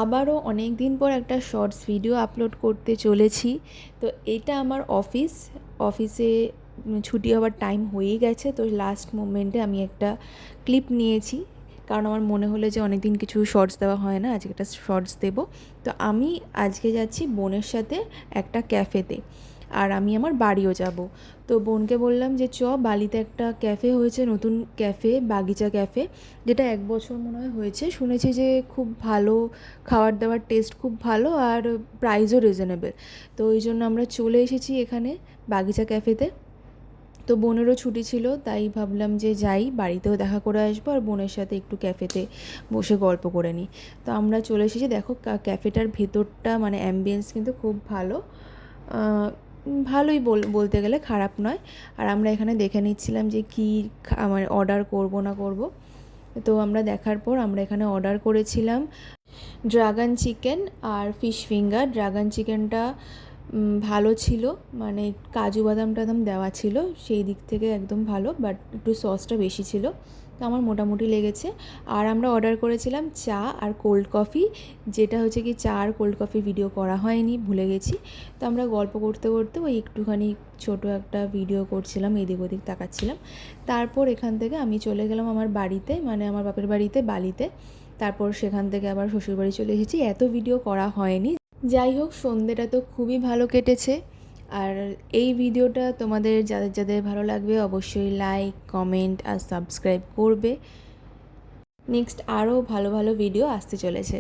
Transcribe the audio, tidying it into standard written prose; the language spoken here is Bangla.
আবারও অনেক দিন পর একটা শর্টস ভিডিও আপলোড করতে চলেছি। তো এটা আমার অফিসে ছুটি হওয়ার টাইম হয়েই গেছে। তো লাস্ট মোমেন্টে আমি একটা ক্লিপ নিয়েছি, কারণ আমার মনে হলো যে অনেক দিন কিছু শর্টস দেওয়া হয় না, আজকে একটা শর্টস দেবো। তো আমি আজকে যাচ্ছি বোনের সাথে একটা ক্যাফেতে, আর আমি আমার বাড়িও যাব। তো বোনকে বললাম যে বালিতে একটা ক্যাফে হয়েছে, নতুন ক্যাফে, বাগিচা ক্যাফে, যেটা 1 বছর মনে হয় হয়েছে। শুনেছি যে খুব ভালো খাবার দাবার, টেস্ট খুব ভালো, আর প্রাইসও রিজনেবল। তো ওই জন্য আমরা চলে এসেছি এখানে বাগিচা ক্যাফেতে। তো বোনেরও ছুটি ছিল, তাই ভাবলাম যে যাই, বাড়িতেও দেখা করে আসবো আর বোনের সাথে একটু ক্যাফেতে বসে গল্প করে নিই। তো আমরা চলে এসেছি। দেখো ক্যাফেটার ভেতরটা মানে অ্যাম্বিয়েন্স কিন্তু খুব ভালো, ভালোই বলতে গেলে, খারাপ নয়। আর আমরা এখানে দেখে নিচ্ছিলাম যে কী মানে অর্ডার করব না করব। তো আমরা দেখার পর আমরা এখানে অর্ডার করেছিলাম ড্রাগন চিকেন আর ফিশ ফিঙ্গার। ড্রাগন চিকেনটা ভালো ছিল, মানে কাজু বাদাম টাদাম দেওয়া ছিল, সেই দিক থেকে একদম ভালো, বাট একটু সসটা বেশি ছিল, তো আমার মোটামুটি লেগেছে। আর আমরা অর্ডার করেছিলাম চা আর কোল্ড কফি, যেটা হচ্ছে কি চা আর কোল্ড কফি ভিডিও করা হয়নি, ভুলে গেছি। তো আমরা গল্প করতে করতে ওই একটুখানি ছোটো একটা ভিডিও করছিলাম, এদিক ওদিক তাকাচ্ছিলাম। তারপর এখান থেকে আমি চলে গেলাম আমার বাড়িতে, মানে আমার বাপের বাড়িতে, বালিতে। তারপর সেখান থেকে আবার শ্বশুরবাড়ি চলে এসেছি, এত ভিডিও করা হয়নি। যাই হোক, সন্ধ্যেটা তো খুবই ভালো কেটেছে। আর এই ভিডিওটা তোমাদের যাদের যাদের ভালো লাগবে অবশ্যই লাইক, কমেন্ট আর সাবস্ক্রাইব করবে। নেক্সট আরও ভালো ভালো ভিডিও আসতে চলেছে।